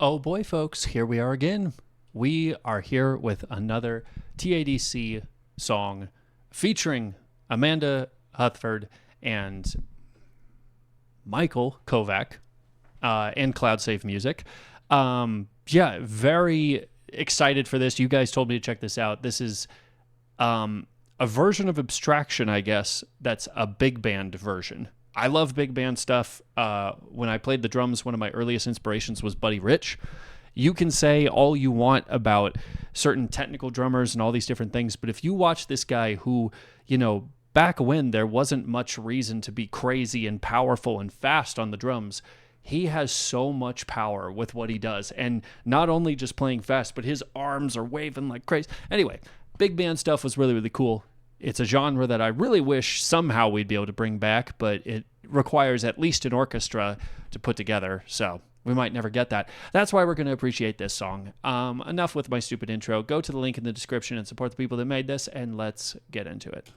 Oh boy, folks, here we are again. We are here with another TADC song featuring Amanda Hufford and Michael Kovach and Cloud Safe Music. Very excited for this. You guys told me to check this out. This is a version of Abstraction, I guess, that's a big band version. I love big band stuff. When I played the drums, one of my earliest inspirations was Buddy Rich. You can say all you want about certain technical drummers and all these different things, but if you watch this guy who, back when there wasn't much reason to be crazy and powerful and fast on the drums, he has so much power with what he does. And not only just playing fast, but his arms are waving like crazy. Anyway, big band stuff was really, really cool. It's a genre that I really wish somehow we'd be able to bring back, but it requires at least an orchestra to put together, so we might never get that. That's why we're going to appreciate this song. Enough with my stupid intro. Go to the link in the description and support the people that made this, and let's get into it.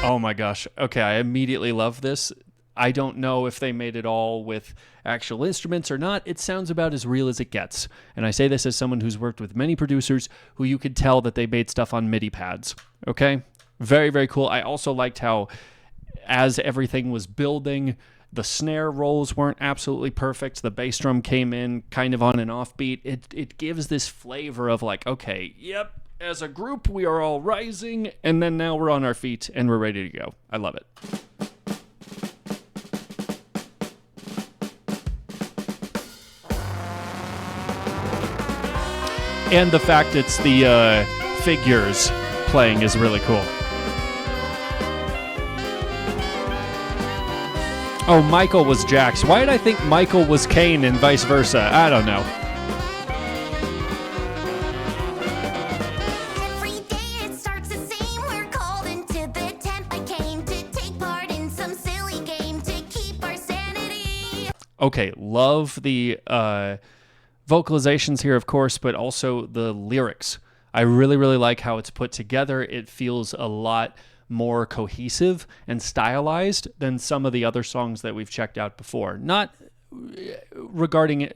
Oh my gosh. Okay, I immediately love this. I don't know if they made it all with actual instruments or not. It sounds about as real as it gets. And I say this as someone who's worked with many producers who you could tell that they made stuff on MIDI pads. Okay? Very, very cool. I also liked how as everything was building, the snare rolls weren't absolutely perfect. The bass drum came in kind of on an offbeat. It gives this flavor of like, okay, yep, as a group, we are all rising, and then now we're on our feet, and we're ready to go. I love it. And the fact it's the figures playing is really cool. Oh, Michael was Jax. Why did I think Michael was Kane and vice versa? I don't know. Okay, love the vocalizations here, of course, but also the lyrics. I really, really like how it's put together. It feels a lot more cohesive and stylized than some of the other songs that we've checked out before. Not regarding,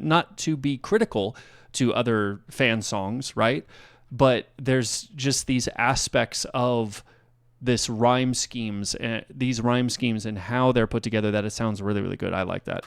not to be critical to other fan songs, right? But there's just these aspects of these rhyme schemes and how they're put together that it sounds really, really good. I like that.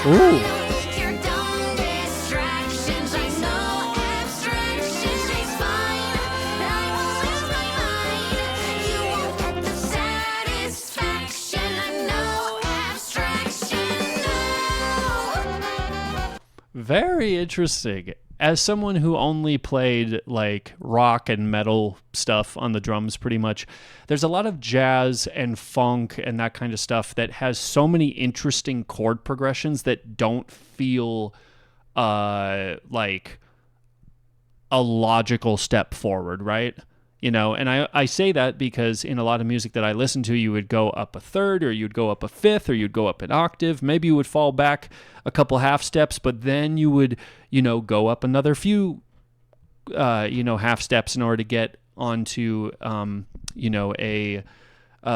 Ooh. Very interesting. As someone who only played like rock and metal stuff on the drums pretty much, there's a lot of jazz and funk and that kind of stuff that has so many interesting chord progressions that don't feel like a logical step forward, right? And I say that because in a lot of music that I listen to, you would go up a third, or you'd go up a fifth, or you'd go up an octave. Maybe you would fall back a couple half steps, but then you would, go up another few, half steps in order to get onto, a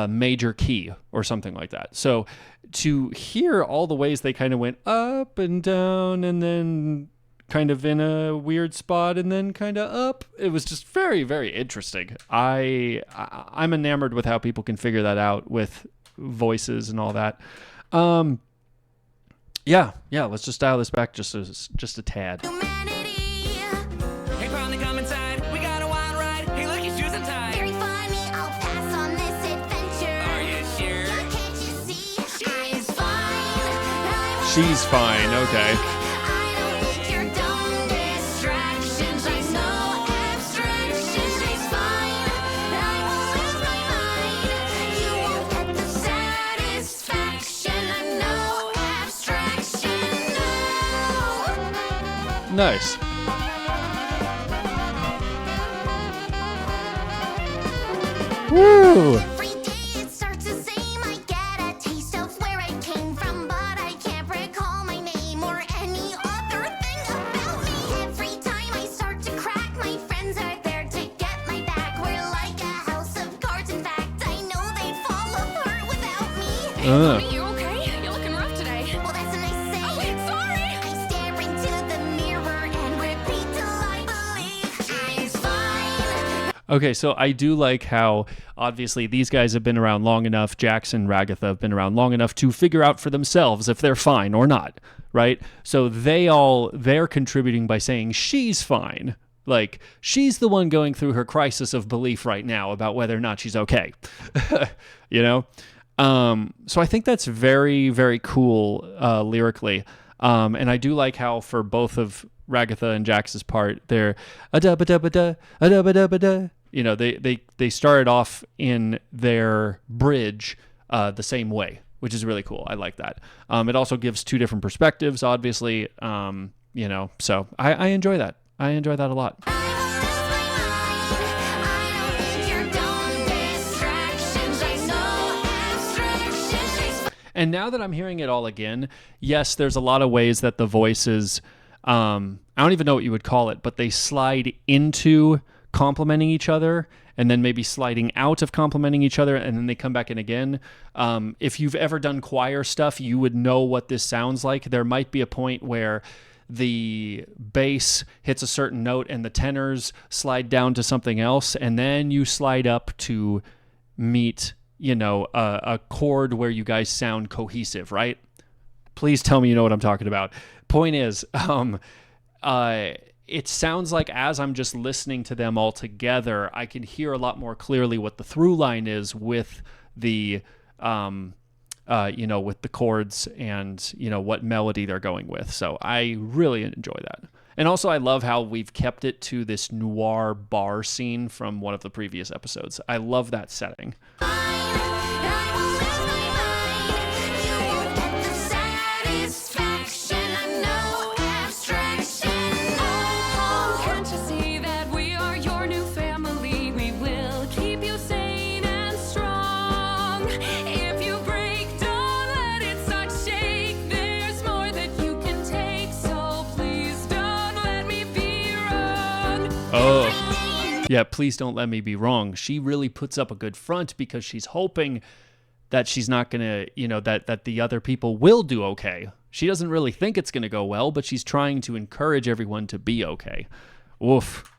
major key or something like that. So to hear all the ways they kind of went up and down and then kind of in a weird spot and then kind of up, it was just very, very interesting. I'm enamored with how people can figure that out with voices and all that. Let's just dial this back just a tad. She's fine, okay. Nice. Woo! Hey, you okay? You're looking rough today. Well, that's a nice say. Oh, sorry. I stare into the mirror and repeat till I believe I'm fine. Okay, so I do like how, obviously, these guys have been around long enough, Jax and Ragatha have been around long enough to figure out for themselves if they're fine or not, right? So they're contributing by saying she's fine. Like, she's the one going through her crisis of belief right now about whether or not she's okay. You know? So I think that's very, very cool lyrically. And I do like how for both of Ragatha and Jax's part, they're a-da-ba-da-ba-da, a-da-ba-da-ba-da. You know, they started off in their bridge the same way, which is really cool. I like that. It also gives two different perspectives, obviously. You know, so I enjoy that. I enjoy that a lot. And now that I'm hearing it all again, yes, there's a lot of ways that the voices, I don't even know what you would call it, but they slide into complementing each other and then maybe sliding out of complementing each other, and then they come back in again. If you've ever done choir stuff, you would know what this sounds like. There might be a point where the bass hits a certain note and the tenors slide down to something else, and then you slide up to meet, you know, a chord where you guys sound cohesive, right? Please tell me you know what I'm talking about. Point is, it sounds like as I'm just listening to them all together, I can hear a lot more clearly what the through line is with the, you know, with the chords and, you know, what melody they're going with. So I really enjoy that. And also I love how we've kept it to this noir bar scene from one of the previous episodes. I love that setting. Oh, yeah, please don't let me be wrong. She really puts up a good front because she's hoping that she's not going to, you know, that the other people will do okay. She doesn't really think it's going to go well, but she's trying to encourage everyone to be okay. Oof.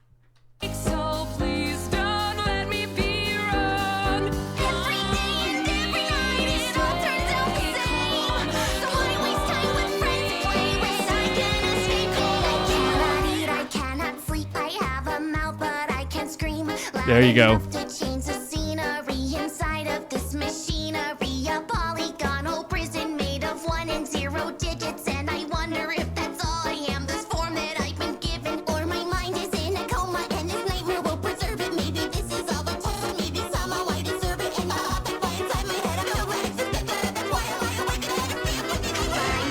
So please don't let me be wrong. Every day and every night it all turns out the same. So why waste time with friends to play with? I can escape cold. I cannot eat, I cannot sleep. I have a mouth, but I can scream. There you go. To change the scenery inside of this machinery. A polygonal prison made of 1 and 0 digits. And I wonder if that's all I am. This form that I've been given. Or my mind is in a coma and this nightmare will preserve it. Maybe this is all the time. Maybe somehow I deserve it. And the thought that fly inside my head. I'm so glad that's why I'm awake. But I'm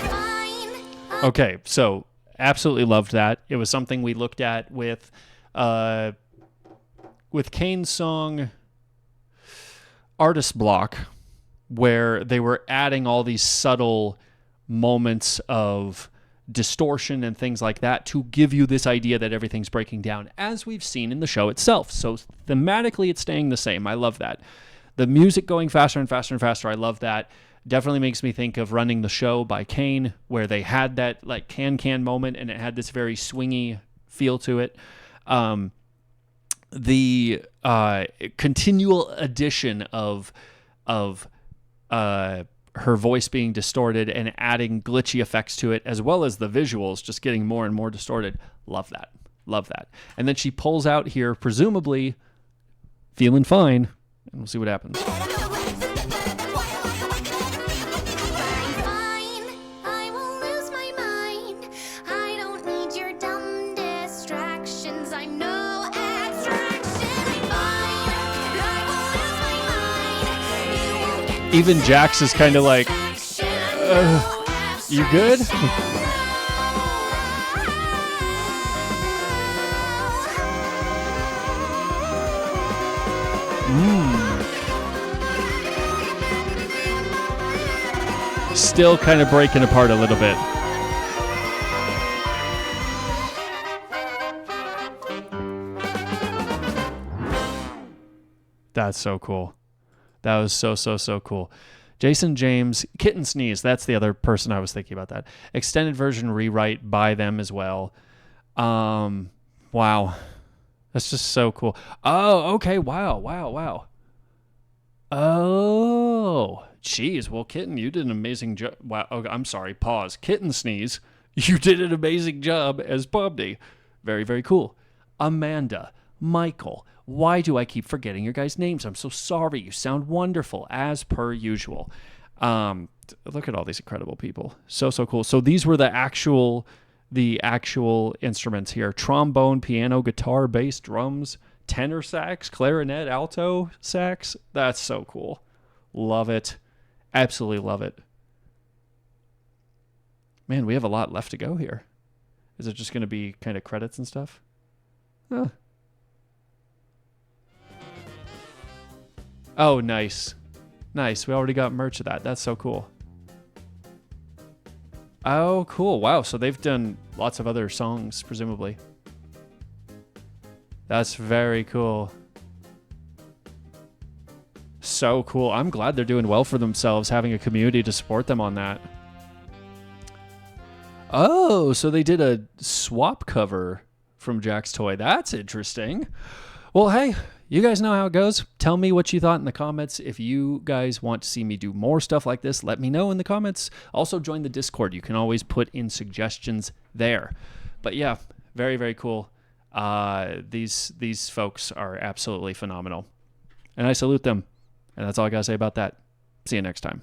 fine. Okay, so absolutely loved that. It was something we looked at with Kane's song Artist Block, where they were adding all these subtle moments of distortion and things like that to give you this idea that everything's breaking down, as we've seen in the show itself. So thematically, it's staying the same. I love that. The music going faster and faster and faster, I love that. Definitely makes me think of Running the Show by Kane, where they had that like can moment and it had this very swingy feel to it. The continual addition of her voice being distorted and adding glitchy effects to it, as well as the visuals just getting more and more distorted. Love that. Love that. And then she pulls out here, presumably feeling fine, and we'll see what happens. Even Jax is kind of like, you good? Still kind of breaking apart a little bit. That's so cool. That was so cool. Jason James, Kittensneeze, that's the other person I was thinking about that. Extended version rewrite by them as well. Wow. That's just so cool. Oh, okay. Wow. Oh, geez. Well, Kitten, you did an amazing job. Wow. Oh, I'm sorry. Pause. Kittensneeze, you did an amazing job as Pomni. Very, very cool. Amanda, Michael, why do I keep forgetting your guys' names? I'm so sorry. You sound wonderful, as per usual. Look at all these incredible people. So cool. So these were the actual instruments here: trombone, piano, guitar, bass, drums, tenor sax, clarinet, alto sax. That's so cool. Love it. Absolutely love it. Man, we have a lot left to go here. Is it just going to be kind of credits and stuff? Huh. Oh, nice. Nice. We already got merch of that. That's so cool. Oh, cool. Wow. So they've done lots of other songs, presumably. That's very cool. So cool. I'm glad they're doing well for themselves, having a community to support them on that. Oh, so they did a swap cover from Jack's Toy. That's interesting. Well, hey, you guys know how it goes. Tell me what you thought in the comments. If you guys want to see me do more stuff like this, let me know in the comments. Also, join the Discord. You can always put in suggestions there. But yeah, very, very cool. These folks are absolutely phenomenal. And I salute them. And that's all I got to say about that. See you next time.